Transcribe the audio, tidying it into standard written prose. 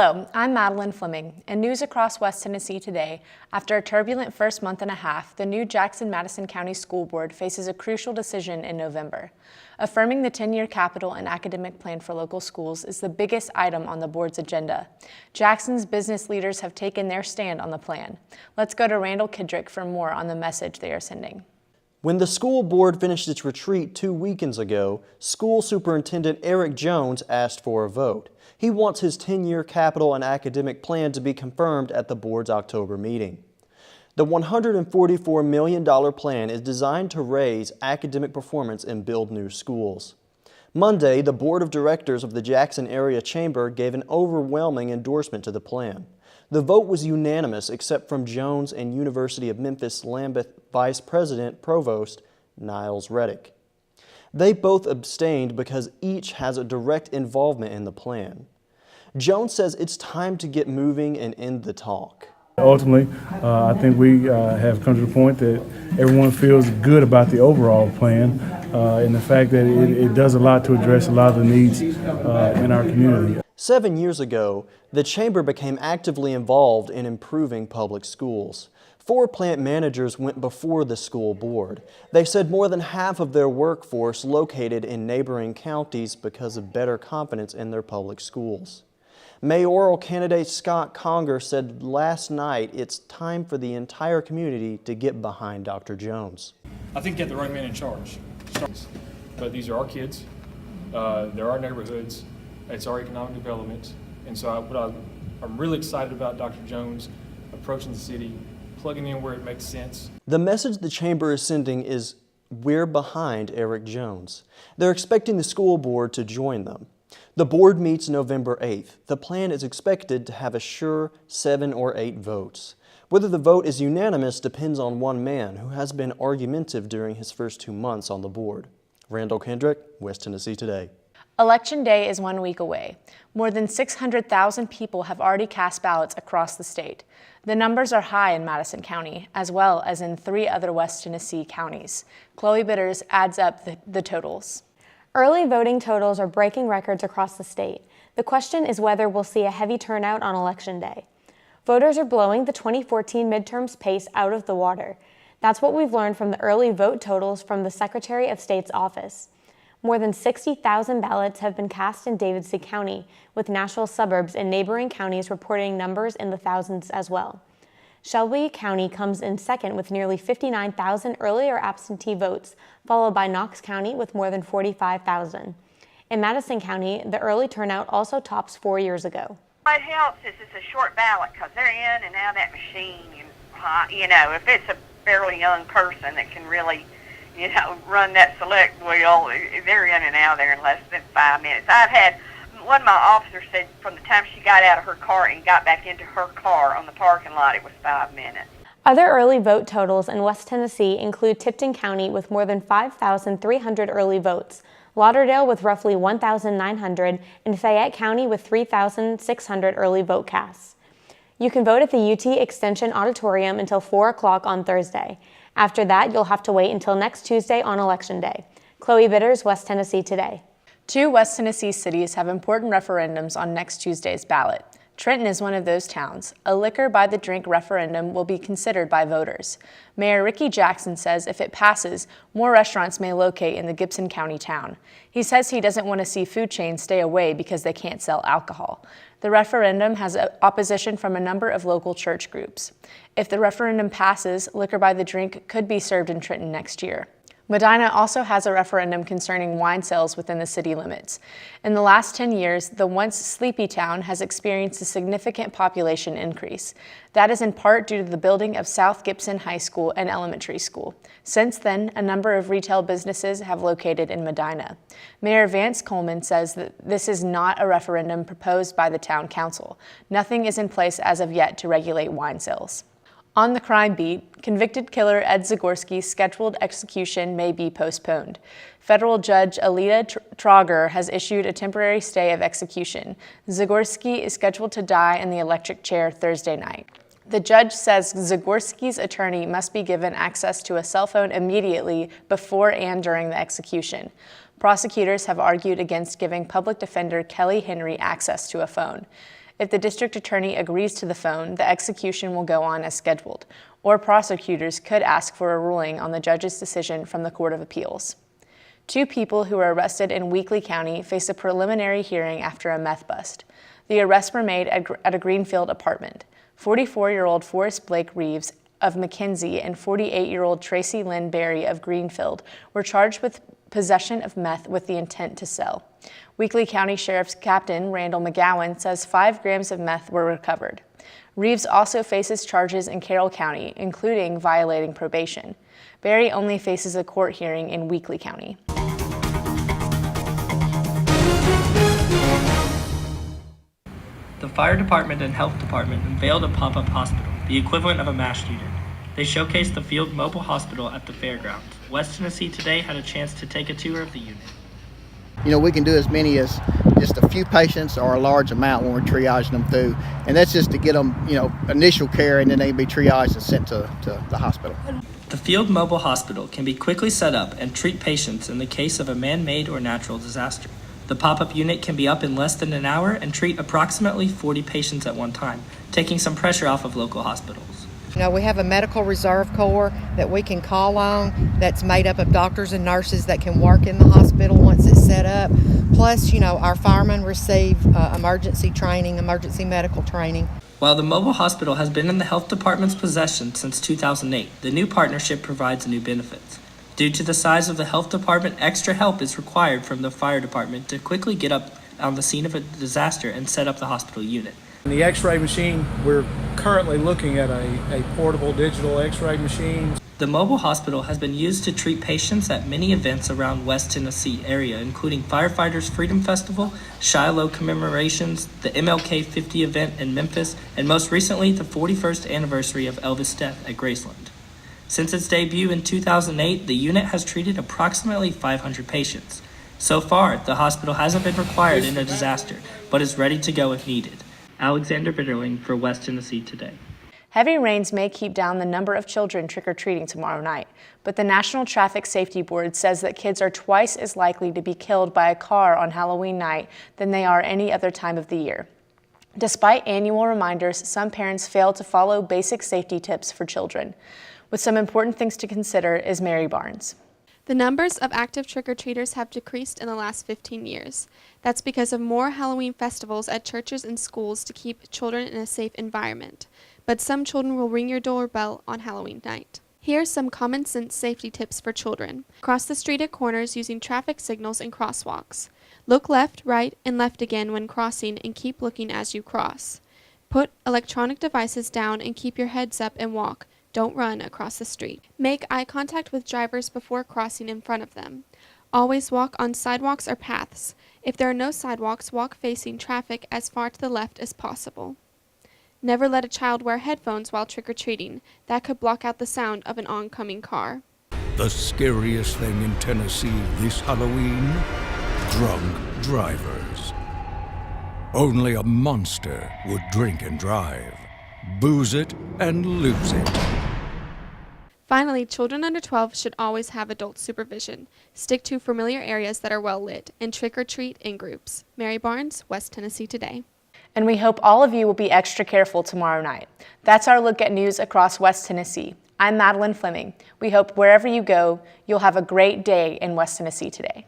Hello, I'm Madeline Fleming, and news across West Tennessee today. After a turbulent first month and a half, the new Jackson-Madison County School Board faces a crucial decision in November. Affirming the 10-year capital and academic plan for local schools is the biggest item on the board's agenda. Jackson's business leaders have taken their stand on the plan. Let's go to Randall Kidrick for more on the message they are sending. When the school board finished its retreat 2 weekends ago, School Superintendent Eric Jones asked for a vote. He wants his 10-year capital and academic plan to be confirmed at the board's October meeting. The $144 million plan is designed to raise academic performance and build new schools. Monday, the board of directors of the Jackson Area Chamber gave an overwhelming endorsement to the plan. The vote was unanimous except from Jones and University of Memphis Lambeth Vice President Provost Niles Reddick. They both abstained because each has a direct involvement in the plan. Jones says it's time to get moving and end the talk. Ultimately, I think we have come to the point that everyone feels good about the overall plan and the fact that it does a lot to address a lot of the needs in our community. 7 years ago, the Chamber became actively involved in improving public schools. 4 plant managers went before the school board. They said more than half of their workforce located in neighboring counties because of better confidence in their public schools. Mayoral candidate Scott Conger said last night it's time for the entire community to get behind Dr. Jones. I think get the right man in charge. But these are our kids, they're our neighborhoods, it's our economic development, and so I'm really excited about Dr. Jones approaching the city, plugging in where it makes sense. The message the Chamber is sending is we're behind Eric Jones. They're expecting the school board to join them. The board meets November 8th. The plan is expected to have a sure 7 or 8 votes. Whether the vote is unanimous depends on one man who has been argumentative during his first 2 months on the board. Randall Kendrick, West Tennessee Today. Election Day is 1 week away. More than 600,000 people have already cast ballots across the state. The numbers are high in Madison County, as well as in 3 other West Tennessee counties. Chloe Bitters adds up the totals. Early voting totals are breaking records across the state. The question is whether we'll see a heavy turnout on Election Day. Voters are blowing the 2014 midterms pace out of the water. That's what we've learned from the early vote totals from the Secretary of State's office. More than 60,000 ballots have been cast in Davidson County, with Nashville suburbs and neighboring counties reporting numbers in the thousands as well. Shelby County comes in second with nearly 59,000 early or absentee votes, followed by Knox County with more than 45,000. In Madison County, the early turnout also tops 4 years ago. What helps is it's a short ballot because they're in and out of that machine. You know, if it's a fairly young person that can really, run that select wheel, they're in and out of there in less than 5 minutes. I've had one of my officers said from the time she got out of her car and got back into her car on the parking lot, it was 5 minutes. Other early vote totals in West Tennessee include Tipton County with more than 5,300 early votes, Lauderdale with roughly 1,900, and Fayette County with 3,600 early vote casts. You can vote at the UT Extension Auditorium until 4 o'clock on Thursday. After that, you'll have to wait until next Tuesday on Election Day. Chloe Bitters, West Tennessee Today. 2 West Tennessee cities have important referendums on next Tuesday's ballot. Trenton is one of those towns. A liquor by the drink referendum will be considered by voters. Mayor Ricky Jackson says if it passes, more restaurants may locate in the Gibson County town. He says he doesn't want to see food chains stay away because they can't sell alcohol. The referendum has opposition from a number of local church groups. If the referendum passes, liquor by the drink could be served in Trenton next year. Medina also has a referendum concerning wine sales within the city limits. In the last 10 years, the once sleepy town has experienced a significant population increase. That is in part due to the building of South Gibson High School and Elementary School. Since then, a number of retail businesses have located in Medina. Mayor Vance Coleman says that this is not a referendum proposed by the town council. Nothing is in place as of yet to regulate wine sales. On the crime beat, convicted killer Ed Zagorski's scheduled execution may be postponed. Federal Judge Alita Trauger has issued a temporary stay of execution. Zagorski is scheduled to die in the electric chair Thursday night. The judge says Zagorski's attorney must be given access to a cell phone immediately before and during the execution. Prosecutors have argued against giving public defender Kelly Henry access to a phone. If the district attorney agrees to the phone, the execution will go on as scheduled, or prosecutors could ask for a ruling on the judge's decision from the Court of Appeals. 2 people who were arrested in Weakley County face a preliminary hearing after a meth bust. The arrests were made at a Greenfield apartment. 44-year-old Forrest Blake Reeves of McKenzie and 48-year-old Tracy Lynn Berry of Greenfield were charged with possession of meth with the intent to sell. Weakley County Sheriff's Captain Randall McGowan says 5 grams of meth were recovered. Reeves also faces charges in Carroll County, including violating probation. Berry only faces a court hearing in Weakley County. The fire department and health department unveiled a pop-up hospital, the equivalent of a MASH unit. They showcased the field mobile hospital at the fairgrounds. West Tennessee Today had a chance to take a tour of the unit. You know, we can do as many as just a few patients or a large amount when we're triaging them through. And that's just to get them, initial care, and then they can be triaged and sent to the hospital. The field mobile hospital can be quickly set up and treat patients in the case of a man-made or natural disaster. The pop-up unit can be up in less than an hour and treat approximately 40 patients at one time, taking some pressure off of local hospitals. We have a medical reserve corps that we can call on that's made up of doctors and nurses that can work in the hospital once it's set up. Plus, our firemen receive emergency training, emergency medical training. While the mobile hospital has been in the health department's possession since 2008, the new partnership provides new benefits. Due to the size of the health department, extra help is required from the fire department to quickly get up on the scene of a disaster and set up the hospital unit. The x-ray machine, we're currently looking at a portable digital x-ray machine. The mobile hospital has been used to treat patients at many events around West Tennessee area, including Firefighters Freedom Festival, Shiloh commemorations, the MLK 50 event in Memphis, and most recently the 41st anniversary of Elvis' death at Graceland. Since its debut in 2008, the unit has treated approximately 500 patients. So far, the hospital hasn't been required in a disaster, but is ready to go if needed. Alexander Bitterling for West Tennessee Today. Heavy rains may keep down the number of children trick-or-treating tomorrow night, but the National Traffic Safety Board says that kids are twice as likely to be killed by a car on Halloween night than they are any other time of the year. Despite annual reminders, some parents fail to follow basic safety tips for children. With some important things to consider is Mary Barnes. The numbers of active trick-or-treaters have decreased in the last 15 years. That's because of more Halloween festivals at churches and schools to keep children in a safe environment. But some children will ring your doorbell on Halloween night. Here are some common sense safety tips for children. Cross the street at corners using traffic signals and crosswalks. Look left, right, and left again when crossing and keep looking as you cross. Put electronic devices down and keep your heads up and walk. Don't run across the street. Make eye contact with drivers before crossing in front of them. Always walk on sidewalks or paths. If there are no sidewalks, walk facing traffic as far to the left as possible. Never let a child wear headphones while trick-or-treating. That could block out the sound of an oncoming car. The scariest thing in Tennessee this Halloween? Drunk drivers. Only a monster would drink and drive. Booze it and lose it. Finally, children under 12 should always have adult supervision. Stick to familiar areas that are well lit and trick-or-treat in groups. Mary Barnes, West Tennessee Today. And we hope all of you will be extra careful tomorrow night. That's our look at news across West Tennessee. I'm Madeline Fleming. We hope wherever you go, you'll have a great day in West Tennessee today.